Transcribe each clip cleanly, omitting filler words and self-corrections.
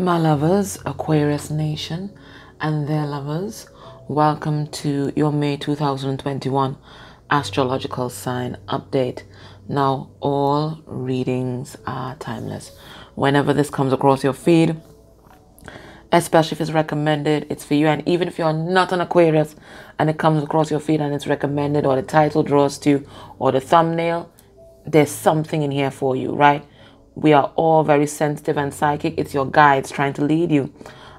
My lovers, Aquarius Nation and their lovers, welcome to your May 2021 astrological sign update. Now, all readings are timeless. Whenever this comes across your feed, especially if it's recommended, it's for you. And even if you're not an Aquarius and it comes across your feed and it's recommended, or the title draws to you, or the thumbnail, there's something in here for you, right? We are all very sensitive and psychic. It's your guides trying to lead you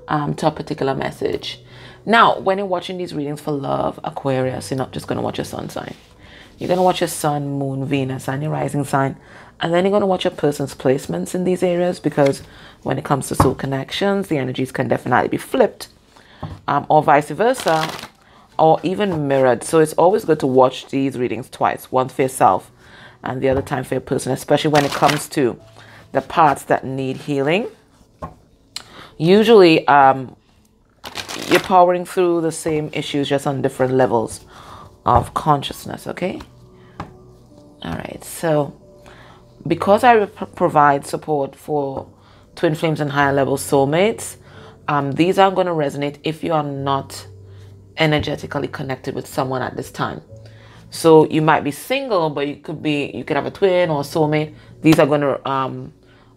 to a particular message. Now, when you're watching these readings for love, Aquarius, you're not just going to watch your sun sign. You're going to watch your sun, moon, Venus, and your rising sign. And then you're going to watch a person's placements in these areas, because when it comes to soul connections, the energies can definitely be flipped, or vice versa, or even mirrored. So it's always good to watch these readings twice, one for yourself and the other time for your person, especially when it comes to the parts that need healing. Usually you're powering through the same issues, just on different levels of consciousness. Okay, all right. So because I provide support for twin flames and higher level soulmates, these are going to resonate if you are not energetically connected with someone at this time. So you might be single, but you could have a twin or a soulmate. These are going to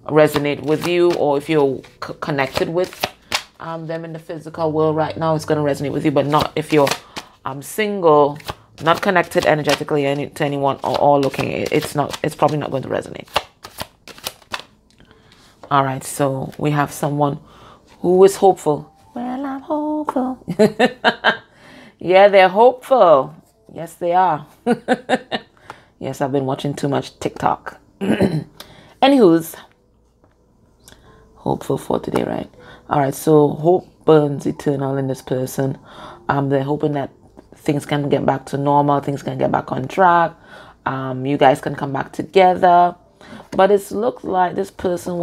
resonate with you, or if you're connected with them in the physical world right now, it's going to resonate with you. But not if you're single, not connected energetically to anyone, or looking. It's probably not going to resonate. All right, so we have someone who is hopeful. Well, I'm hopeful. Yeah, they're hopeful. Yes, they are. Yes, I've been watching too much TikTok. Anywho's hopeful for today, right? All right, so hope burns eternal in this person. They're hoping that things can get back to normal, things can get back on track. You guys can come back together. But it looks like this person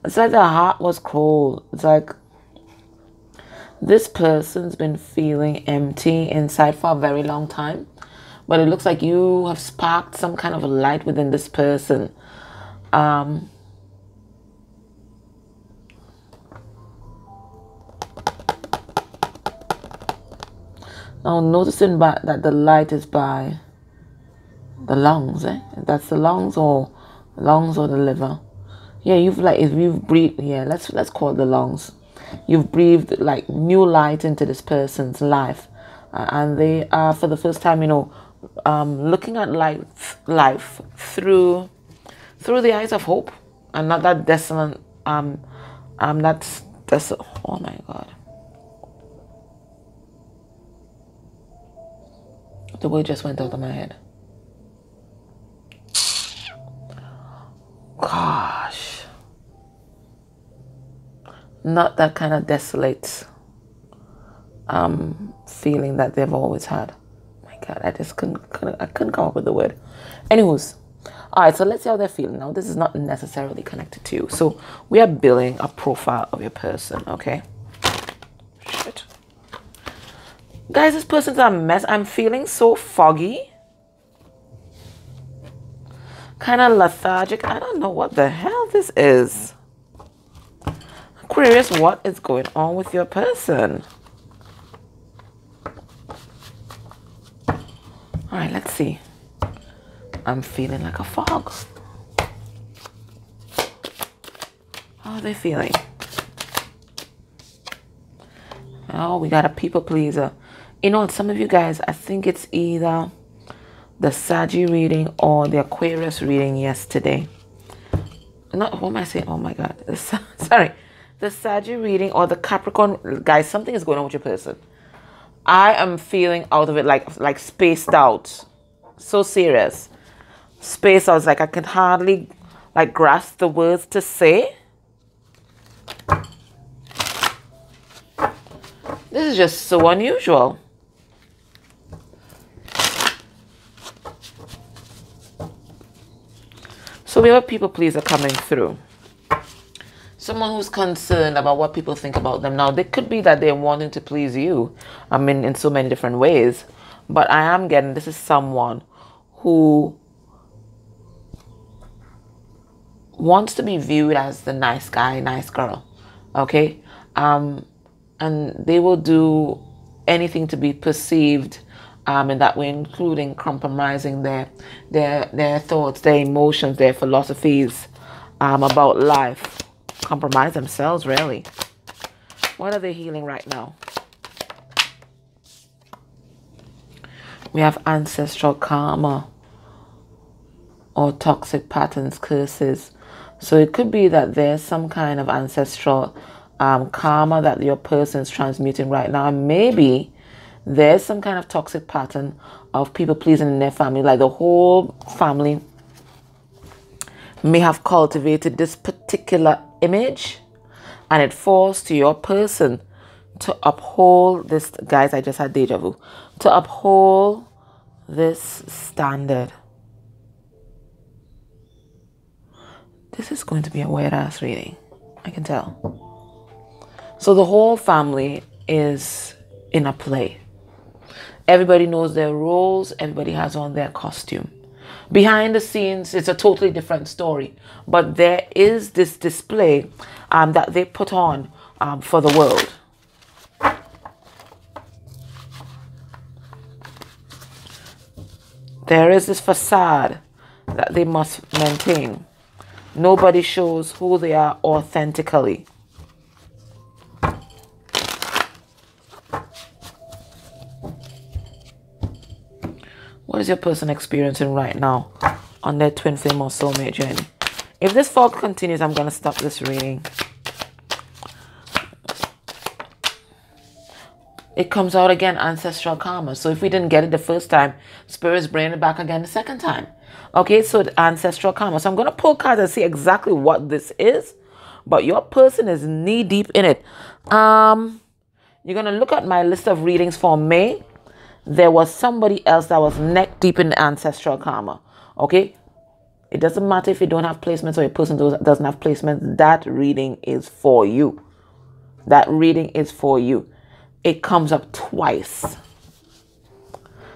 it's like their heart was cold. It's like this person's been feeling empty inside for a very long time. But it looks like you have sparked some kind of a light within this person. Now, noticing that the light is by the lungs, that's the lungs or the liver. Yeah, if you've breathed, yeah, let's call it the lungs. You've breathed like new light into this person's life, and they are for the first time, looking at life through the eyes of hope, and not that desolate. That's oh my God. The word just went out of my head. Gosh. Not that kind of desolate feeling that they've always had. Oh my God, I couldn't come up with the word. Anyways, all right, so let's see how they're feeling. Now, this is not necessarily connected to you. So we are building a profile of your person, okay? Shit. Guys, this person's a mess. I'm feeling so foggy. Kind of lethargic. I don't know what the hell this is. Aquarius, what is going on with your person? All right, let's see. I'm feeling like a fog. How are they feeling? Oh, we got a people pleaser. Some of you guys, I think it's either the Saggy reading or the Aquarius reading yesterday. What am I saying? Oh my God. Sorry. The Saggy reading or the Capricorn. Guys, something is going on with your person. I am feeling out of it, like spaced out. So serious. Spaced out. It's like I can hardly grasp the words to say. This is just so unusual. So we have a people pleaser coming through. Someone who's concerned about what people think about them. Now, it could be that they're wanting to please you. I mean, in so many different ways. But I am getting, this is someone who wants to be viewed as the nice guy, nice girl. Okay? And they will do anything to be perceived in that way, including compromising their thoughts, their emotions, their philosophies about life. Compromise themselves, really. What are they healing right now? We have ancestral karma or toxic patterns, curses. So it could be that there's some kind of ancestral karma that your person is transmuting right now. And maybe there's some kind of toxic pattern of people pleasing in their family. Like the whole family may have cultivated this particular image, and it falls to your person to uphold this. Guys, I just had deja vu. To uphold this standard. This is going to be a weird ass reading, I can tell. So the whole family is in a play. Everybody knows their roles. Everybody has on their costume. Behind the scenes, it's a totally different story. But there is this display that they put on for the world. There is this facade that they must maintain. Nobody shows who they are authentically. What is your person experiencing right now on their twin flame or soulmate journey? If this fog continues, I'm going to stop this reading. It comes out again, ancestral karma. So if we didn't get it the first time, Spirit's bringing it back again the second time. Okay, so the ancestral karma. So I'm going to pull cards and see exactly what this is. But your person is knee deep in it. You're going to look at my list of readings for May. There was somebody else that was neck deep in the ancestral karma. Okay? It doesn't matter if you don't have placements or your person doesn't have placements. That reading is for you. That reading is for you. It comes up twice.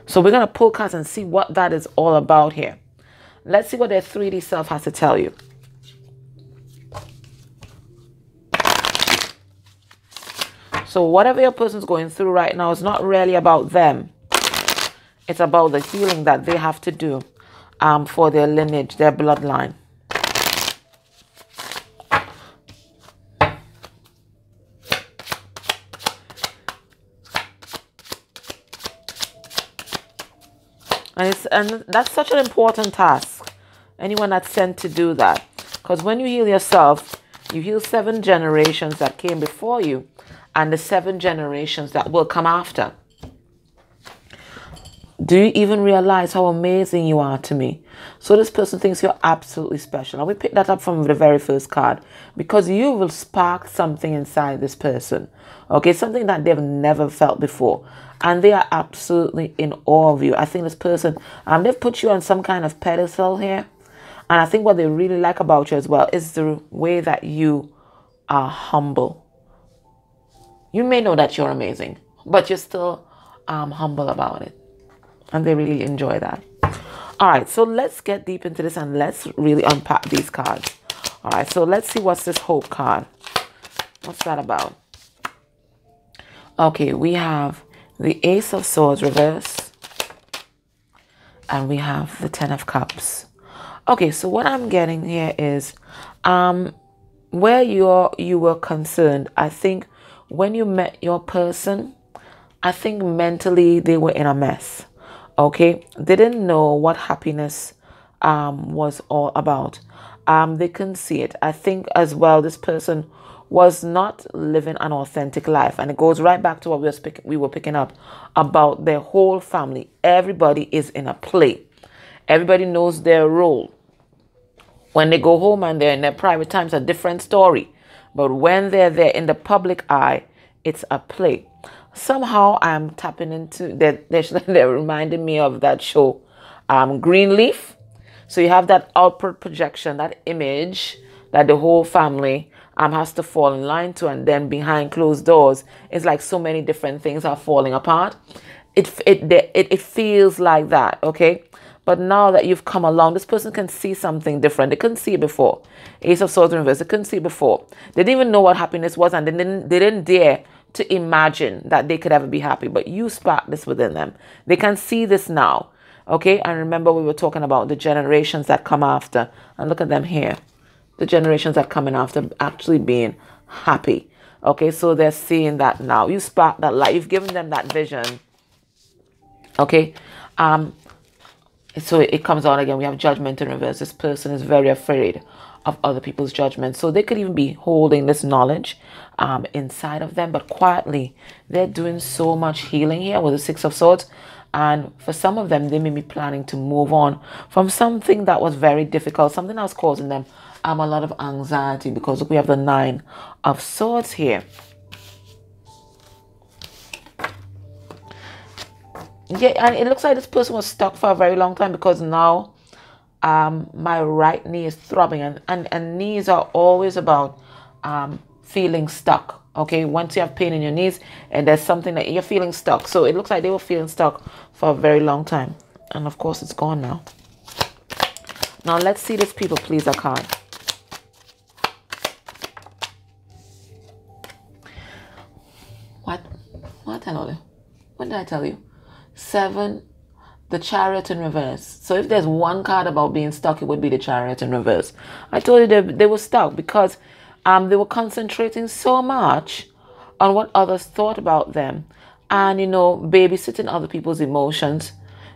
So we're going to pull cards and see what that is all about here. Let's see what their 3D self has to tell you. So whatever your person's going through right now is not really about them. It's about the healing that they have to do for their lineage, their bloodline. And that's such an important task. Anyone that's sent to do that. Because when you heal yourself, you heal 7 generations that came before you and the 7 generations that will come after. Do you even realize how amazing you are to me? So this person thinks you're absolutely special. And we picked that up from the very first card. Because you will spark something inside this person. Okay, something that they've never felt before. And they are absolutely in awe of you. I think this person, they've put you on some kind of pedestal here. And I think what they really like about you as well is the way that you are humble. You may know that you're amazing, but you're still humble about it. And they really enjoy that. All right, so let's get deep into this and let's really unpack these cards. All right, so let's see what's this hope card. What's that about? Okay, we have the Ace of Swords reverse. And we have the 10 of Cups. Okay, so what I'm getting here is where you were concerned. I think when you met your person, I think mentally they were in a mess. Okay, they didn't know what happiness was all about. They couldn't see it. I think as well this person was not living an authentic life, and it goes right back to what we were picking up about their whole family. Everybody is in a play. Everybody knows their role. When they go home and they're in their private times, a different story. But when they're there in the public eye, it's a play. Somehow I'm tapping into that. They're reminding me of that show, Greenleaf. So you have that outward projection, that image that the whole family has to fall in line to, and then behind closed doors, it's like so many different things are falling apart. It feels like that, okay? But now that you've come along, this person can see something different. They couldn't see it before. Ace of Swords in reverse. They couldn't see it before. They didn't even know what happiness was, and they didn't dare to imagine that they could ever be happy. But you sparked this within them. They can see this now. Okay? And remember, we were talking about the generations that come after. And look at them here. The generations that come in after actually being happy. Okay? So they're seeing that now. You sparked that light. You've given them that vision. Okay? So it comes on again. We have Judgment in reverse. This person is very afraid of other people's judgment. So they could even be holding this knowledge inside of them. But quietly, they're doing so much healing here with the Six of Swords. And for some of them, they may be planning to move on from something that was very difficult. Something that was causing them a lot of anxiety. Because look, we have the Nine of Swords here. Yeah, and it looks like this person was stuck for a very long time, because now my right knee is throbbing, and knees are always about feeling stuck. Okay, once you have pain in your knees and there's something that you're feeling stuck. So it looks like they were feeling stuck for a very long time, and of course it's gone now. Now let's see this people pleaser card. What hello? What did I tell you? 7, the Chariot in reverse. So if there's one card about being stuck, it would be the Chariot in reverse. I told you they were stuck because they were concentrating so much on what others thought about them, and babysitting other people's emotions,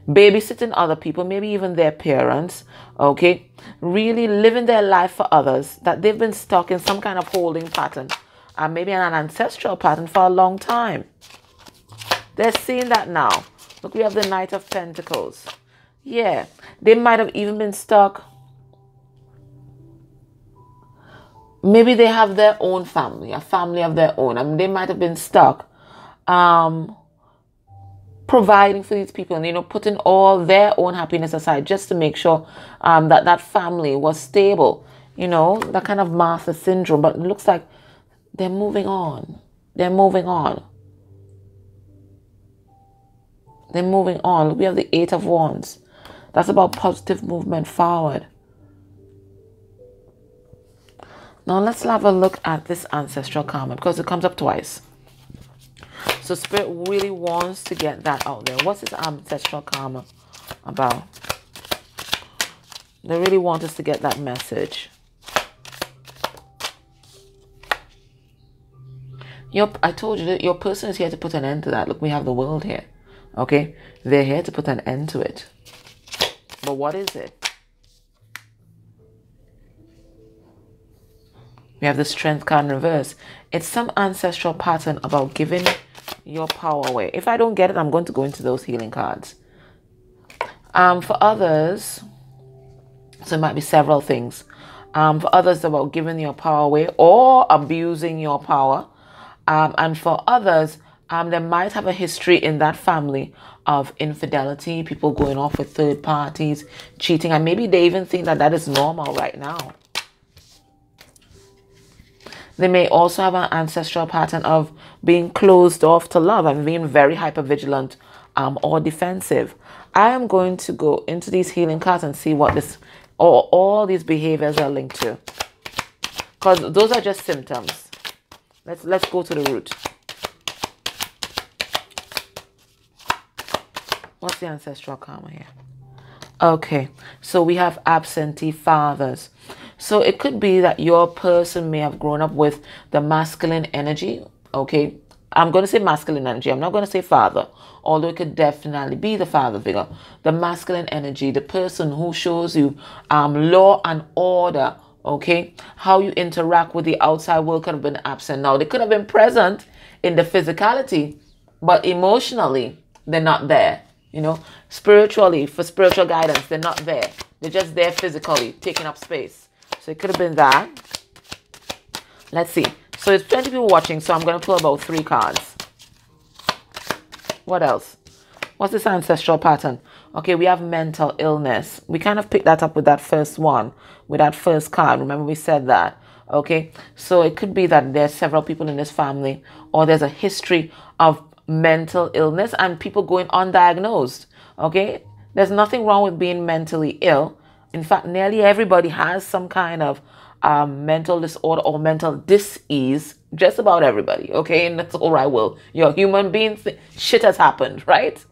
babysitting other people, maybe even their parents. Okay, really living their life for others, that they've been stuck in some kind of holding pattern, and maybe an ancestral pattern for a long time. They're seeing that now. Look, we have the Knight of Pentacles. Yeah, they might have even been stuck. Maybe they have their own family, a family of their own. I mean, they might have been stuck providing for these people, and, putting all their own happiness aside just to make sure that family was stable. That kind of Martha syndrome. But it looks like they're moving on. They're moving on. They're moving on. We have the Eight of Wands. That's about positive movement forward. Now let's have a look at this ancestral karma, because it comes up twice. So Spirit really wants to get that out there. What's this ancestral karma about? They really want us to get that message. I told you that your person is here to put an end to that. Look, we have the World here. Okay, they're here to put an end to it. But what is it? We have the Strength card in reverse. It's some ancestral pattern about giving your power away. If I don't get it, I'm going to go into those healing cards. For others, so it might be several things. For others, it's about giving your power away or abusing your power. And for others, they might have a history in that family of infidelity, people going off with third parties, cheating, and maybe they even think that that is normal right now. They may also have an ancestral pattern of being closed off to love and being very hypervigilant or defensive. I am going to go into these healing cards and see what this or all these behaviors are linked to, because those are just symptoms. Let's go to the root. What's the ancestral karma here? Okay, so we have absentee fathers. So it could be that your person may have grown up with the masculine energy. Okay, I'm going to say masculine energy. I'm not going to say father, although it could definitely be the father figure. The masculine energy, the person who shows you law and order. Okay, how you interact with the outside world could have been absent. Now, they could have been present in the physicality, but emotionally, they're not there. Spiritually, for spiritual guidance, they're not there. They're just there physically, taking up space. So it could have been that. Let's see. So it's plenty of people watching, so I'm going to pull about 3 cards. What else? What's this ancestral pattern? Okay, we have mental illness. We kind of picked that up with that first one, with that first card. Remember we said that. Okay, so it could be that there's several people in this family, or there's a history of mental illness and people going undiagnosed. Okay, There's nothing wrong with being mentally ill. In fact, nearly everybody has some kind of mental disorder or mental dis-ease. Just about everybody, okay? And that's all right. Well, you're a human being. Shit has happened, right?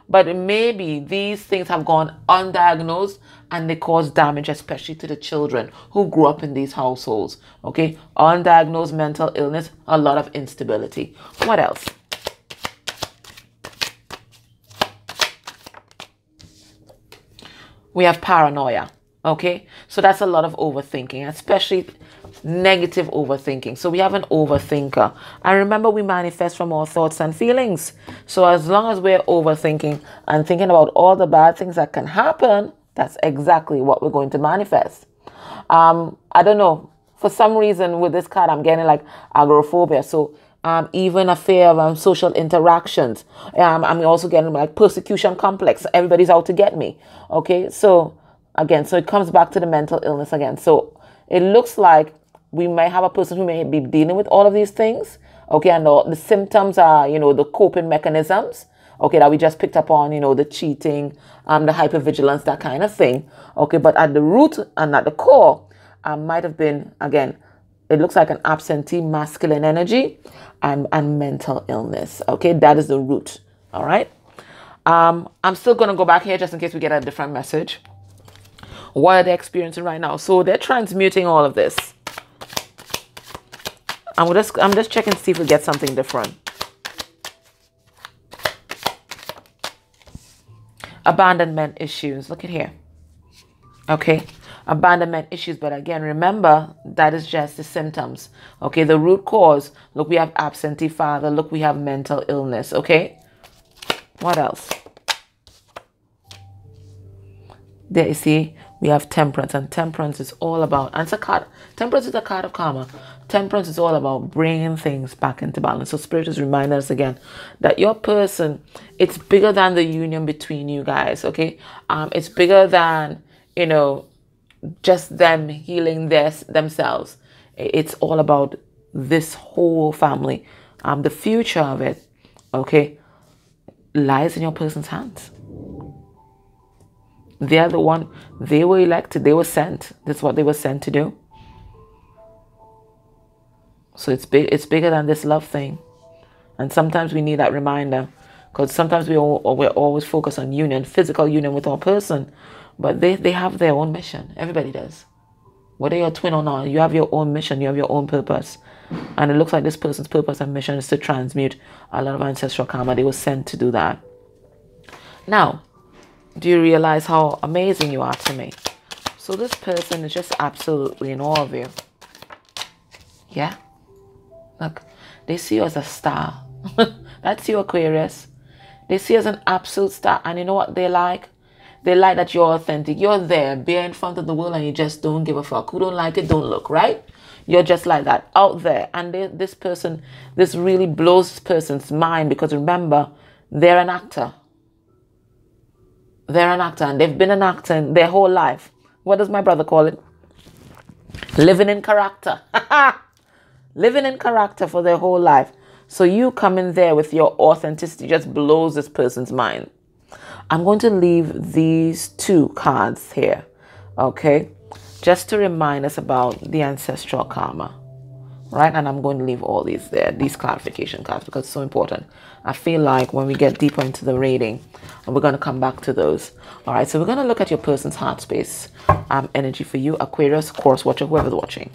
But maybe these things have gone undiagnosed and they cause damage, especially to the children who grew up in these households, okay? Undiagnosed mental illness, a lot of instability. What else? We have paranoia, okay? So that's a lot of overthinking, especially negative overthinking. So we have an overthinker. And remember, we manifest from our thoughts and feelings. So as long as we're overthinking and thinking about all the bad things that can happen, that's exactly what we're going to manifest. I don't know. For some reason with this card, I'm getting like agoraphobia. So even a fear of social interactions. I'm also getting like persecution complex. Everybody's out to get me. Okay, so again, so it comes back to the mental illness again. So it looks like we may have a person who may be dealing with all of these things. Okay, and the symptoms are, you know, the coping mechanisms. Okay, that we just picked up on, you know, the cheating, the hypervigilance, that kind of thing. Okay, but at the root and at the core, might have been, again, it looks like an absentee masculine energy and mental illness. Okay, that is the root. All right. I'm still going to go back here just in case we get a different message. What are they experiencing right now? So they're transmuting all of this. I'm just checking to see if we get something different. Abandonment issues. Look at here. Okay. Abandonment issues. But again, remember, that is just the symptoms. Okay. The root cause. Look, we have absentee father. Look, we have mental illness. Okay. What else? There you see, we have temperance, and temperance is all about, and it's a card, temperance is a card of karma. Temperance is all about bringing things back into balance. So Spirit is reminding us again that your person, it's bigger than the union between you guys, okay? It's bigger than, you know, just them healing themselves. It's all about this whole family. The future of it, okay, lies in your person's hands. They are the one, they were elected, they were sent. That's what they were sent to do. So it's bigger than this love thing. And sometimes we need that reminder, because sometimes we're always focused on union, physical union with our person, but they have their own mission. Everybody does. Whether you're a twin or not, you have your own mission, you have your own purpose. And it looks like this person's purpose and mission is to transmute a lot of ancestral karma. They were sent to do that. Now, do you realize how amazing you are to me? So this person is just absolutely in awe of you. Yeah? Look, they see you as a star. That's you, Aquarius. They see you as an absolute star. And you know what they like? They like that you're authentic. You're there, bare in front of the world, and you just don't give a fuck. Who don't like it, don't look, right? You're just like that, out there. And this person, this really blows this person's mind, because remember, they're an actor. They're an actor, and they've been an actor in their whole life. What does my brother call it? Living in character. Living in character for their whole life. So you come in there with your authenticity just blows this person's mind. I'm going to leave these two cards here, okay? Just to remind us about the ancestral karma, right? And I'm going to leave all these there, these clarification cards, because it's so important. I feel like when we get deeper into the reading, we're going to come back to those. All right, so we're going to look at your person's heart space energy for you, Aquarius, course watcher, whoever's watching.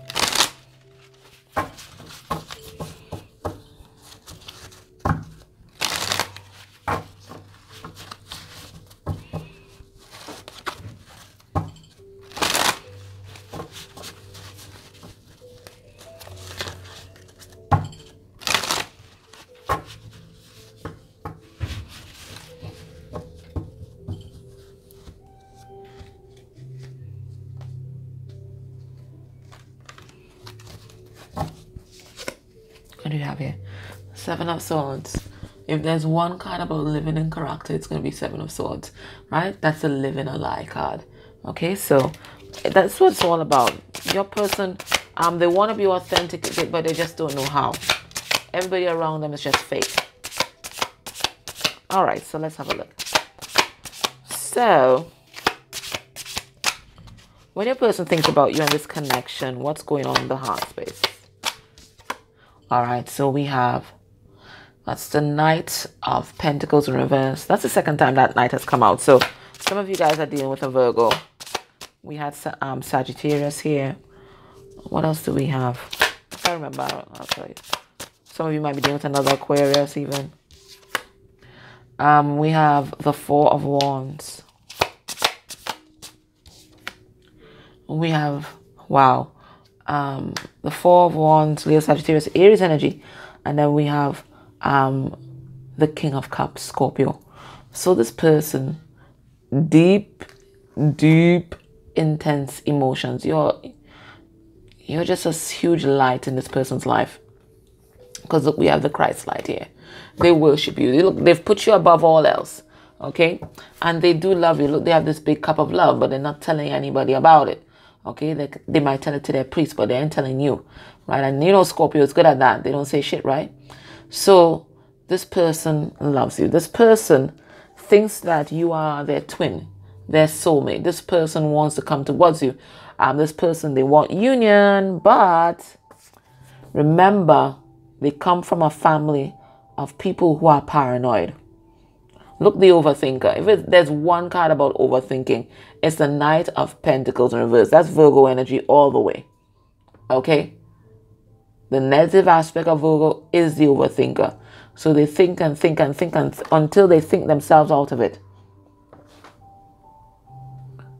What do you have here? Seven of Swords. If there's one card about living in character, it's going to be Seven of Swords, right? That's a living a lie card. Okay, so that's what it's all about. Your person, they want to be authentic, but they just don't know how. Everybody around them is just fake. All right, so let's have a look. So when your person thinks about you and this connection, what's going on in the heart space? All right, so we have, that's the Knight of Pentacles in reverse. That's the second time that Knight has come out. So some of you guys are dealing with a Virgo. We had Sagittarius here. What else do we have? I can't remember. I'll tell you. Some of you might be dealing with another Aquarius even. We have the Four of Wands. We have, wow, the Four of Wands, Leo, Sagittarius, Aries energy. And then we have the King of Cups, Scorpio. So this person, deep, intense emotions. You're just a huge light in this person's life. Because look, we have the Christ light here. They worship you. Look, they've put you above all else. Okay? And they do love you. Look, they have this big cup of love, but they're not telling anybody about it. Okay? They might tell it to their priest, but they ain't telling you. Right? And you know Scorpio is good at that. They don't say shit, right? So this person loves you. This person thinks that you are their twin, their soulmate. This person wants to come towards you. This person, they want union, but remember, they come from a family of people who are paranoid. Look, the overthinker. If there's one card about overthinking, it's the Knight of Pentacles in reverse. That's Virgo energy all the way. Okay? The negative aspect of Virgo is the overthinker. So they think and think and think until they think themselves out of it.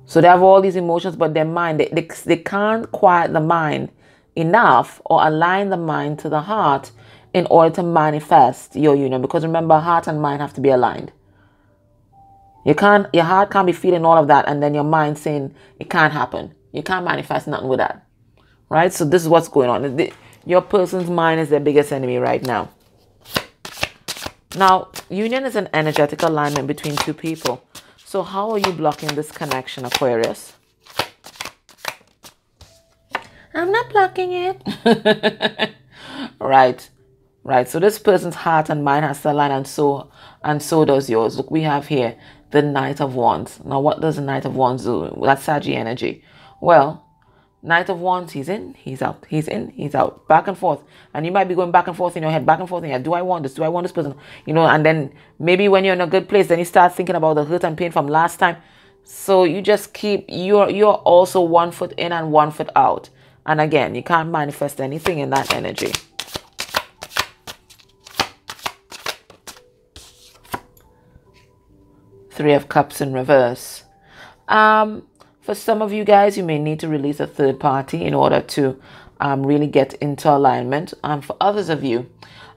So they have all these emotions, but their mind, they can't quiet the mind enough or align the mind to the heart in order to manifest your union. Because remember, heart and mind have to be aligned. Your heart can't be feeling all of that and then your mind saying it can't happen. You can't manifest nothing with that. Right? So this is what's going on. Your person's mind is their biggest enemy right now. Now, union is an energetic alignment between two people. So how are you blocking this connection, Aquarius? I'm not blocking it. Right. So this person's heart and mind has to align, and so does yours. Look, we have here the Knight of Wands. Now, what does the Knight of Wands do? That's Saggy energy. Well, Knight of Wands, he's in, he's out, he's in, he's out, back and forth. And you might be going back and forth in your head, back and forth in your head. Do I want this? Do I want this person? You know, and then maybe when you're in a good place, then you start thinking about the hurt and pain from last time. So you just keep, you're also 1 foot in and 1 foot out. And again, you can't manifest anything in that energy. Three of Cups in reverse. For some of you guys, you may need to release a third party in order to really get into alignment. For others of you,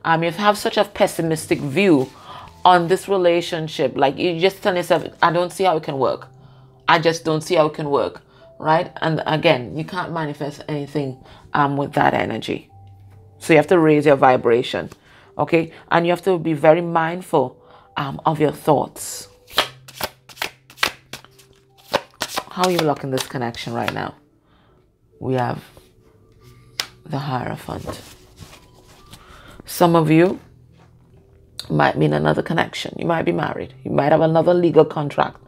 you have such a pessimistic view on this relationship. Like you just tell yourself, I don't see how it can work. I just don't see how it can work. Right? And again, you can't manifest anything with that energy. So you have to raise your vibration. Okay? And you have to be very mindful of your thoughts. How are you blocking this connection right now? We have the Hierophant. Some of you might be in another connection. You might be married. You might have another legal contract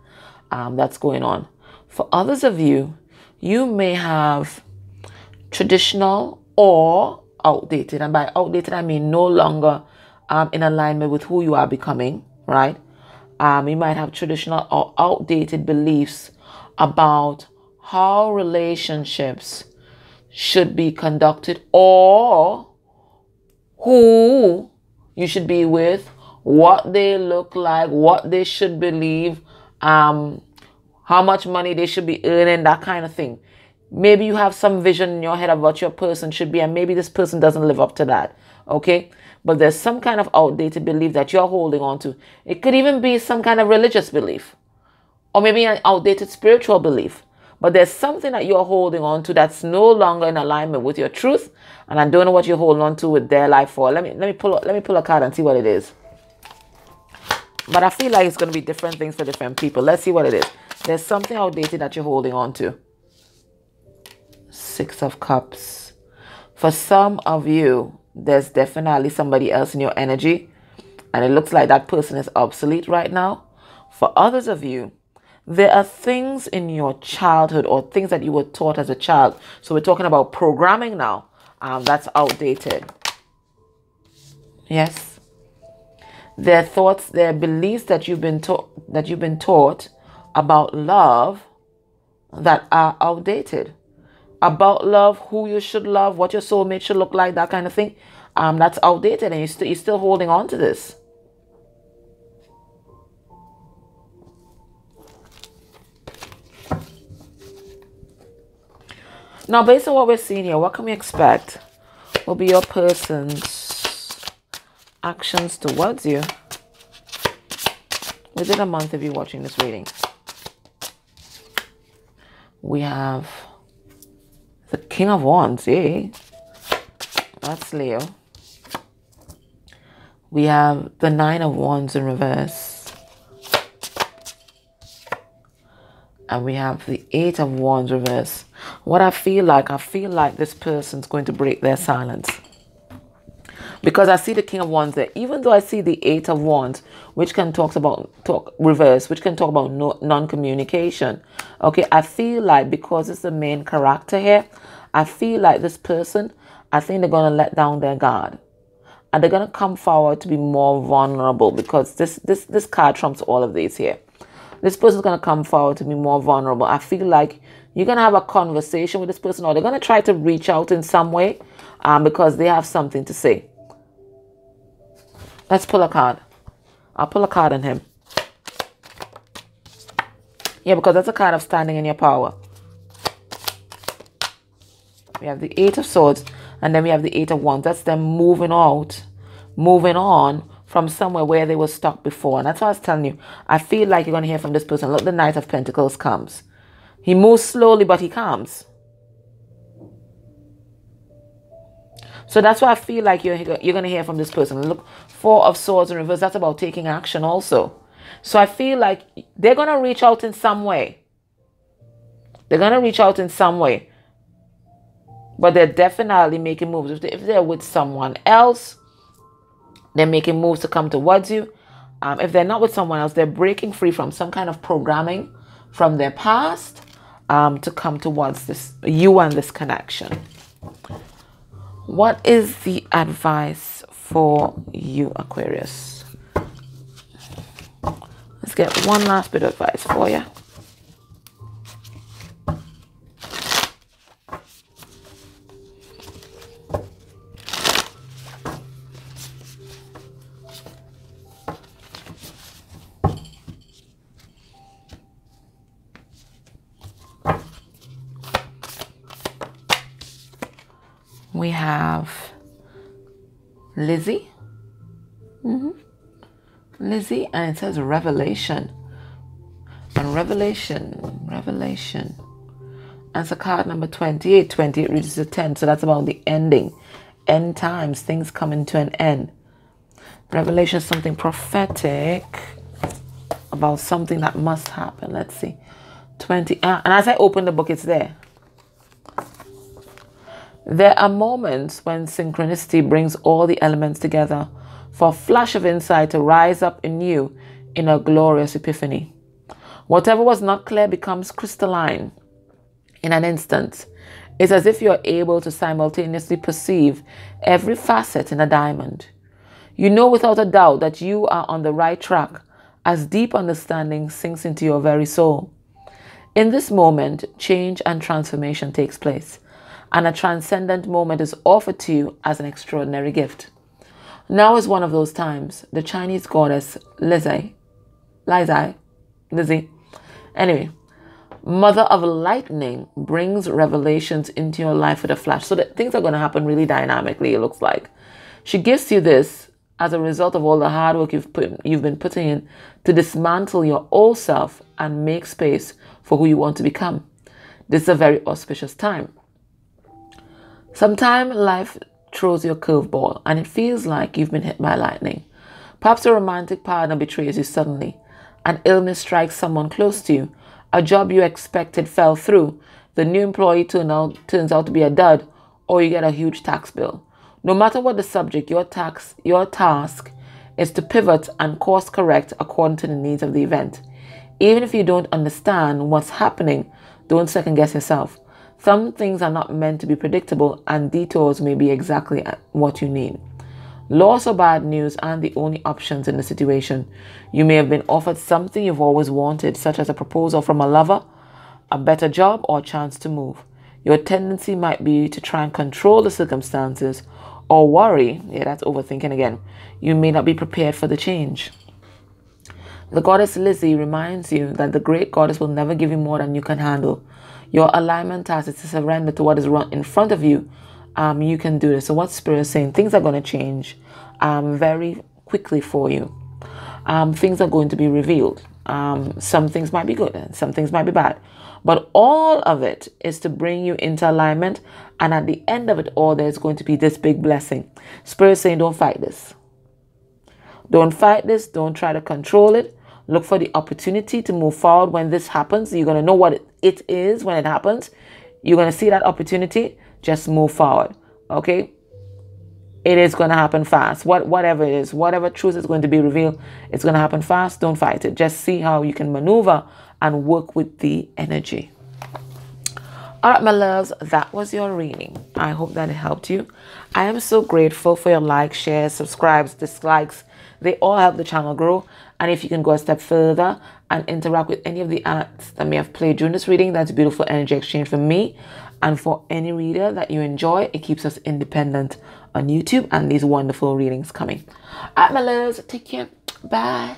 that's going on. For others of you, you may have traditional or outdated. And by outdated, I mean no longer in alignment with who you are becoming, right? You might have traditional or outdated beliefs about how relationships should be conducted or who you should be with, what they look like, what they should believe, how much money they should be earning, that kind of thing. Maybe you have some vision in your head of what your person should be, and maybe this person doesn't live up to that, okay? But there's some kind of outdated belief that you're holding on to. It could even be some kind of religious belief, or maybe an outdated spiritual belief. But there's something that you're holding on to that's no longer in alignment with your truth, and I don't know what you're holding on to with their life for. Let me pull a card and see what it is. But I feel like it's going to be different things for different people. Let's see what it is. There's something outdated that you're holding on to. Six of Cups. For some of you, there's definitely somebody else in your energy, and it looks like that person is obsolete right now. For others of you, There are things in your childhood or things that you were taught as a child. So we're talking about programming now. That's outdated. Yes. There are thoughts, there are beliefs that you've been taught about love that are outdated. About love, who you should love, what your soulmate should look like, that kind of thing. That's outdated, and you're still holding on to this. Now, based on what we're seeing here, what can we expect will be your person's actions towards you within a month of you watching this reading? We have the King of Wands, yay. That's Leo. We have the Nine of Wands in reverse. And we have the Eight of Wands reverse. What I feel like this person's going to break their silence. Because I see the King of Wands there. Even though I see the Eight of Wands, which can talk about non-communication. Okay, I feel like because it's the main character here, I feel like this person, I think they're going to let down their guard. And they're going to come forward to be more vulnerable, because this card trumps all of these here. This person's going to come forward to be more vulnerable. I feel like you're going to have a conversation with this person, or they're going to try to reach out in some way because they have something to say. Let's pull a card. I'll pull a card on him. Yeah, because that's a card of standing in your power. We have the Eight of Swords, and then we have the Eight of Wands. That's them moving out, moving on from somewhere where they were stuck before. And that's what I was telling you. I feel like you're going to hear from this person. Look, the Knight of Pentacles comes. He moves slowly, but he comes. So that's why I feel like you're going to hear from this person. Look, Four of Swords in reverse. That's about taking action also. So I feel like they're going to reach out in some way. They're going to reach out in some way. But they're definitely making moves. If they're with someone else, they're making moves to come towards you. If they're not with someone else, they're breaking free from some kind of programming from their past to come towards you and this connection. What is the advice for you, Aquarius? Let's get one last bit of advice for you. We have Lizzie. Lizzie, and it says revelation. And revelation. That's a card number 28. 28 reaches to 10. So that's about the ending. End times. Things coming to an end. Revelation is something prophetic about something that must happen. Let's see. 20. And as I open the book, it's there. There are moments when synchronicity brings all the elements together for a flash of insight to rise up in you in a glorious epiphany. Whatever was not clear becomes crystalline in an instant. It's as if you're able to simultaneously perceive every facet in a diamond. You know without a doubt that you are on the right track as deep understanding sinks into your very soul. In this moment, change and transformation takes place, and a transcendent moment is offered to you as an extraordinary gift. Now is one of those times. The Chinese goddess Lizzie, anyway, Mother of Lightning, brings revelations into your life with a flash. So that things are going to happen really dynamically, it looks like. She gives you this as a result of all the hard work you've been putting in to dismantle your old self and make space for who you want to become. This is a very auspicious time. Sometimes life throws you a curveball and it feels like you've been hit by lightning. Perhaps a romantic partner betrays you suddenly. An illness strikes someone close to you. A job you expected fell through. The new employee turns out to be a dud, or you get a huge tax bill. No matter what the subject, your task is to pivot and course correct according to the needs of the event. Even if you don't understand what's happening, don't second guess yourself. Some things are not meant to be predictable, and detours may be exactly what you need. Loss or bad news aren't the only options in the situation. You may have been offered something you've always wanted, such as a proposal from a lover, a better job, or a chance to move. Your tendency might be to try and control the circumstances or worry. Yeah, that's overthinking again. You may not be prepared for the change. The goddess Lizzie reminds you that the great goddess will never give you more than you can handle. Your alignment task is to surrender to what is in front of you. You can do this. So what Spirit is saying, things are going to change very quickly for you. Things are going to be revealed. Some things might be good and some things might be bad. But all of it is to bring you into alignment. And at the end of it all, there's going to be this big blessing. Spirit is saying, don't fight this. Don't fight this. Don't try to control it. Look for the opportunity to move forward when this happens. You're going to know what it is when it happens. You're going to see that opportunity. Just move forward. Okay? It is going to happen fast. Whatever it is, whatever truth is going to be revealed, it's going to happen fast. Don't fight it. Just see how you can maneuver and work with the energy. All right, my loves, that was your reading. I hope that it helped you. I am so grateful for your likes, shares, subscribes, dislikes. They all help the channel grow. And if you can go a step further and interact with any of the acts that may have played during this reading, that's a beautiful energy exchange for me and for any reader that you enjoy. It keeps us independent on YouTube and these wonderful readings coming. All right, my loves, take care. Bye.